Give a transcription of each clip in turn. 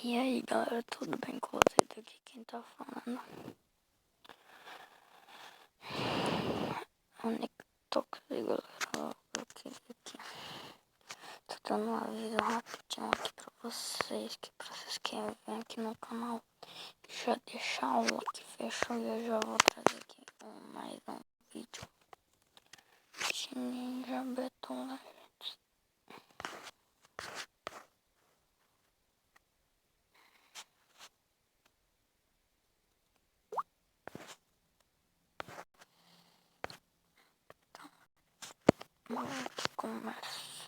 E aí galera, tudo bem com vocês? Aqui quem tá falando é o Niktox. E galera, eu queria aqui tô dando um aviso rapidinho aqui pra vocês, que pra vocês que vêm aqui no canal já deixar o like, fechou, e eu já vou trazer aqui mais um vídeo de Ninja Battle Legends. Vamos aqui começar.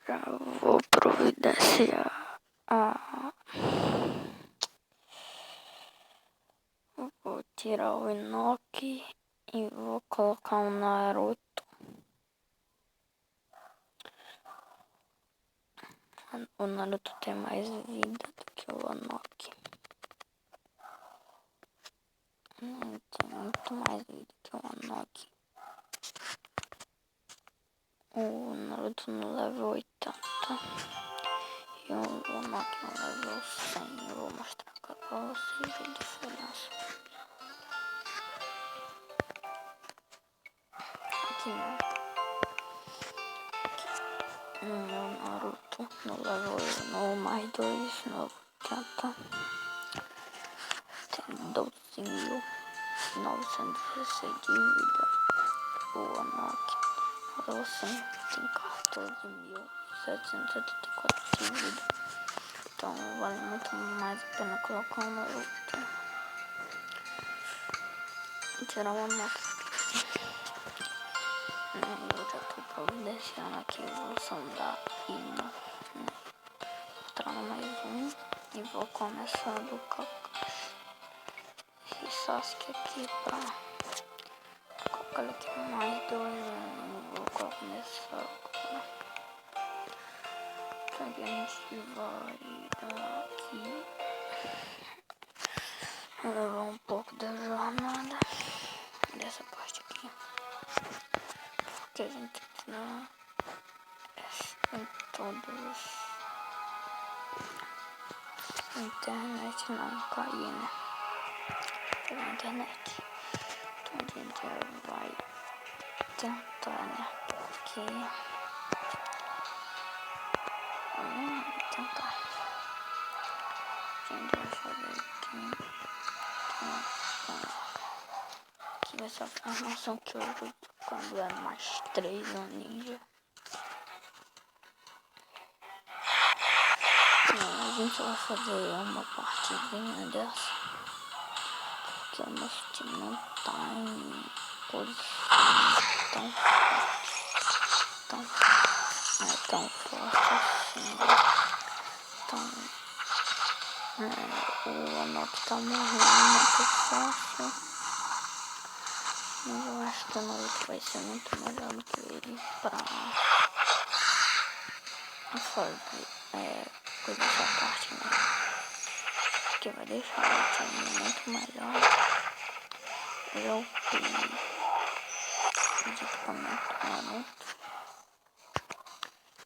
Já vou providenciar vou tirar o Inoki e vou colocar um Naruto. O Naruto tem mais vida do que o Inoki. Tem muito mais vida que o Inoki. O Naruto no level 80 e o Inoki no level 100. Eu vou mostrar pra vocês a diferença. Aqui, né? O meu Naruto no level no mais 2, no 80, tem 12.916 de vida. O Inoki no level 100 tem 14.774 de vida. Então vale muito mais a pena colocar um Naruto. Tirar uma nota. Eu já tô providenciando aqui a evolução da Ina. Entrar no mais um e vou começar do Kakashi. Esse Sasuke aqui pra colocar aqui mais 2 anos. Vou começar agora. Que a gente vai dar aqui. Levar um pouco da jornada dessa parte aqui, porque a gente não em todas a internet não cair, né? Pela internet. Então a gente vai tentar, né? Porque vamos tentar. A gente vai fazer aqui vai ser a formação que eu uso quando é mais 3 no ninja. A gente vai fazer uma partidinha dessa, porque o nosso time não tá em posição tão forte assim. Então, o Inoki tá morrendo muito fácil. Mas eu acho que o Naruto vai ser muito melhor do que ele pra fazer coisa dessa parte, né? Que vai deixar o time muito melhor. Eu pedi equipamento do Naruto.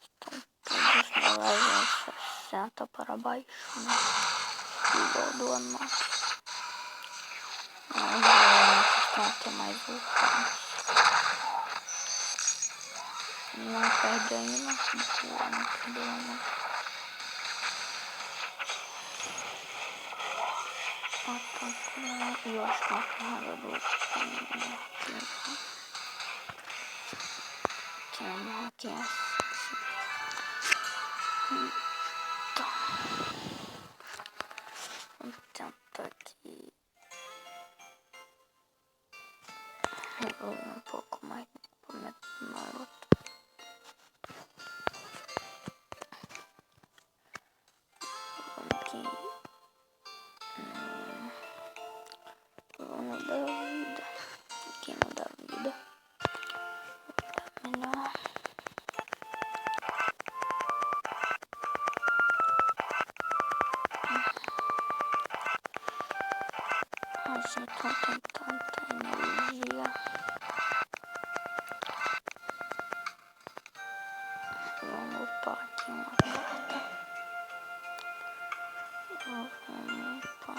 Estão todos no level 60 para baixo, né? Igual do Inoki. Mas os Inoki estão até mais voltados. Não perde ainda, não perdeu ainda. Eu acho que é uma porrada do que é uma que é assim. Então, vamos tentar aqui evoluir um pouco mais do equipamento do Naruto. Vamos aqui então tem tanta energia. Vamos upar aqui uma carta. Vamos upar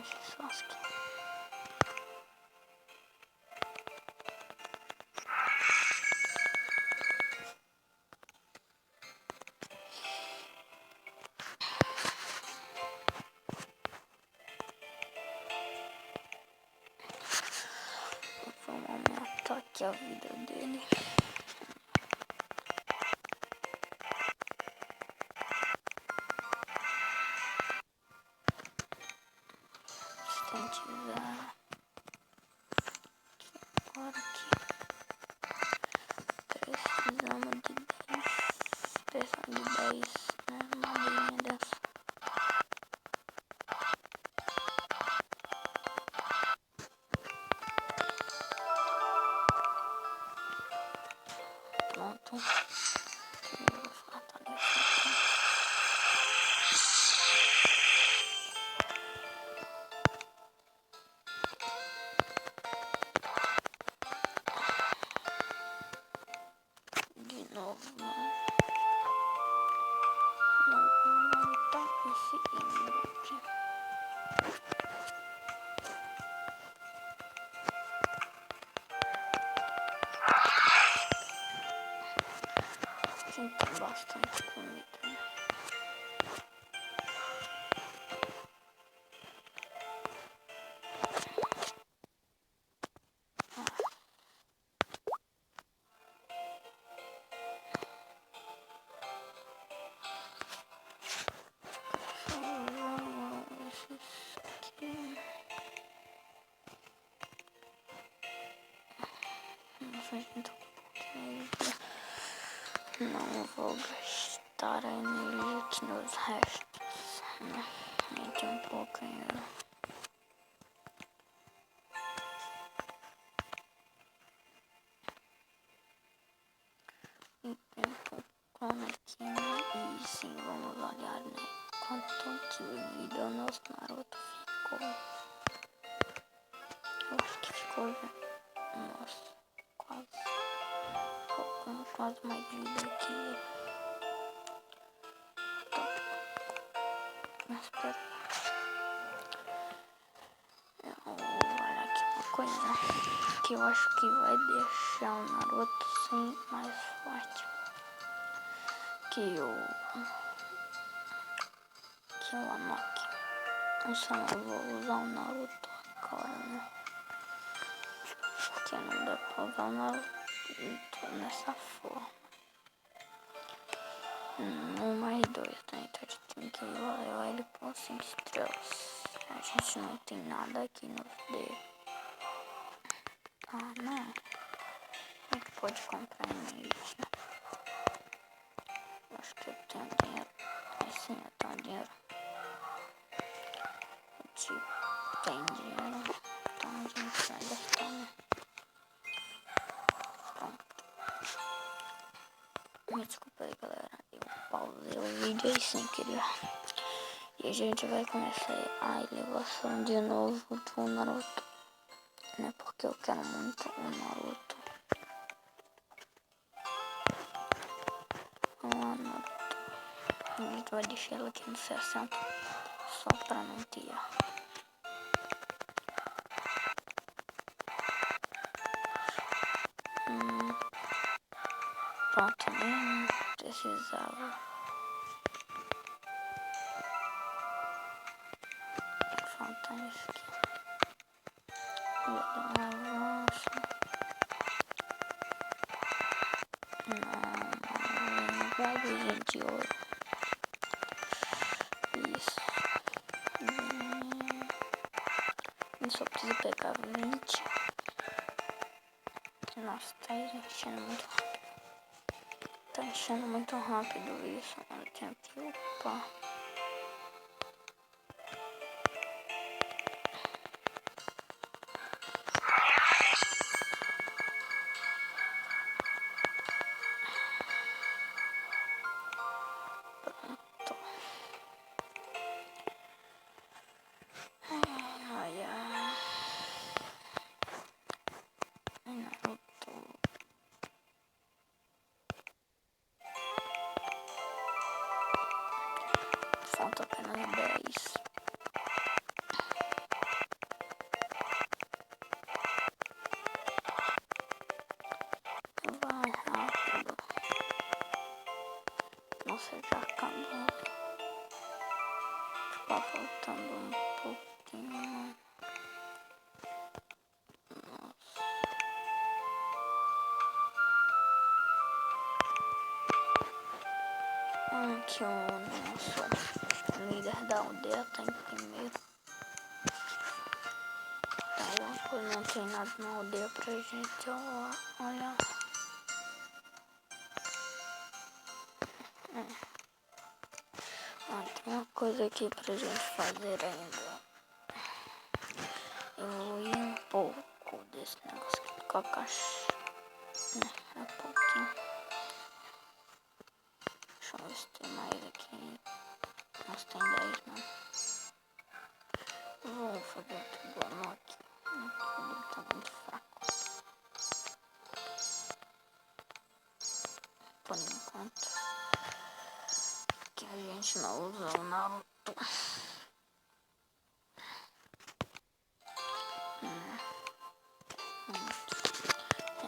esse Sasuke. Vamos aumentar aqui a vida dele. Conscientizar. Agora aqui. Precisamos de 10. Precisamos de 10, né? Madeirinha dessa. Pronto. Eu vou fortalecer aqui. De novo, não tá conseguindo aqui. Sim, tem bastante comida. Não vou gastar a energia aqui nos restos, né? Aqui um pouco ainda. E tempo como aqui, né? E sim, vamos olhar, né? Quanto de vida o nosso Naruto ficou. Eu acho que ficou, nossa, quase. Tô com quase mais vida aqui. Mas pera aí. Eu vou olhar aqui uma coisa que eu acho que vai deixar o Naruto sim mais forte. Que o Anoki. Eu só não vou usar o Naruto agora, né? Porque não dá pra usar o Naruto nessa forma. 1 mais 2, né? Então a gente tem que levar ele por 5 estrelas. A gente não tem nada aqui nos dedos. Ah, não. A gente pode comprar energia. Acho que eu tenho dinheiro. Sim, eu tenho dinheiro. A gente tem dinheiro. Então a gente vai gastar, né? Pronto. Me desculpa aí, galera. Eu pausei o vídeo aí sem querer. E a gente vai começar a elevação de novo do Naruto. Né? Porque eu quero muito o Naruto. Vamos lá, Naruto. A gente vai deixar ele aqui no 60. Só pra não ter. Pronto, nem precisava. Falta isso aqui. Vou dar um avanço. Não bagulho de ouro. Isso. Eu só preciso pegar 20. Nossa, tá enchendo muito rápido. Tá enchendo muito rápido isso. Eu tenho que upar. Pronto. Ai, ai. falta apenas 10. Vai rápido. Nossa, já acabou. Tá faltando um pouquinho. Nossa. Aqui o nosso líder da aldeia tá em primeiro. Então, não tem nada na aldeia pra gente olhar. Tem uma coisa aqui pra gente fazer ainda. Evoluir um pouco desse negócio aqui com a caixa. É pouquinho. Deixa eu ver se tem mais aqui. Nossa, tem 10, mano. Vamos fazer tudo igual aqui. Ele tá muito fraco. Por enquanto. Que a gente não usa o Naruto.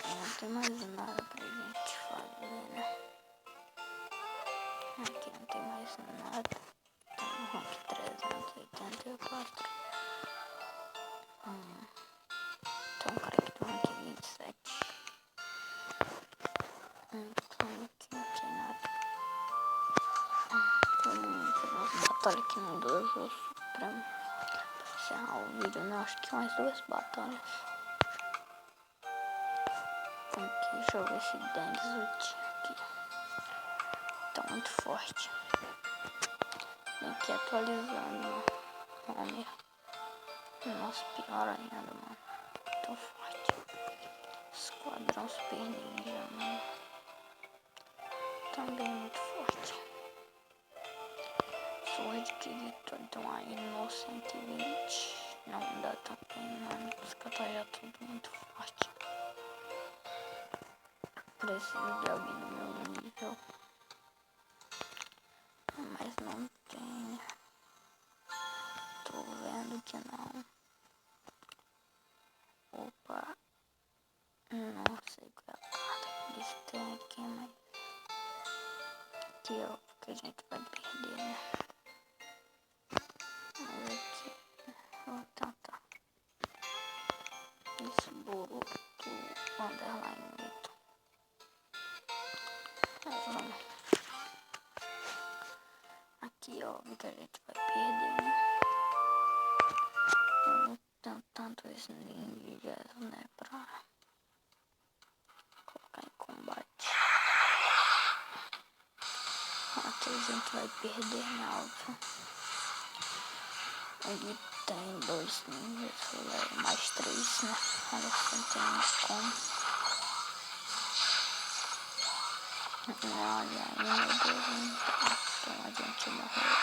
Não tem mais nada pra gente fazer, né? Aqui não tem mais nada. Tem um rank 384. Tem um cara aqui do rank 27. Então aqui não tem nada. Vamos fazer umas batalhas aqui no Dojo Supremo. Pra encerrar o vídeo, né? Acho que mais 2 batalhas. Aqui, deixa eu ver se Dennis aqui. Tá muito forte. Tem que ir atualizando o nome. Nossa, pior ainda, mano. Tão forte. Esquadrão Super Ninja, mano. Também muito forte. Sword Kirito, então aí no 120. Não dá tão bem, mano. Os caras já tudo muito forte. Preciso de alguém do meu nível. Mas não tem. Tô vendo que não. Opa. Não sei qual é a carta que eles têm aqui, mas. Aqui ó, porque a gente vai perder, né? Mas aqui. Vou tentar. Isso, Boruto Underline 8. Vamos. Aqui ó, que a gente vai perder, né? Vamos tentando esse ninjas, né? Pra colocar em combate. Aqui a gente vai perder, né? Óbvio. Ele tem 2 ninjas, mais 3, né? Olha se não tem como. Olha aí, meu Deus, então a gente morreu.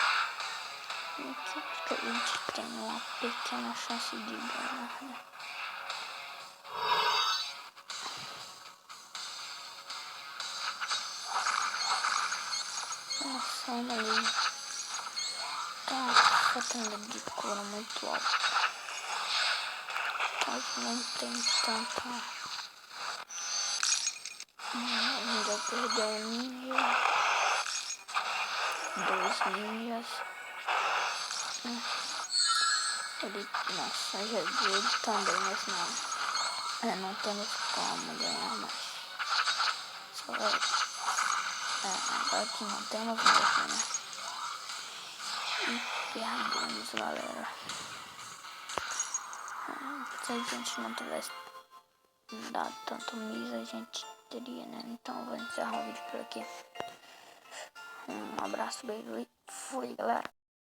E aqui acho que a gente tem uma pequena chance de ganhar, né? Nossa, olha ali. Tá faltando de cor muito alto. Mas não tem tanta. A gente já perdeu um ninja. 2 ninjas. Ele, nossa, já vi ele também, mas não. Não temos como ganhar mais. Só, agora que não temos mesmo, né? E perdemos, galera. Se a gente não tivesse dado tanto misa, a gente teria, né? Então eu vou encerrar o vídeo por aqui. Um abraço, beijo e fui, galera.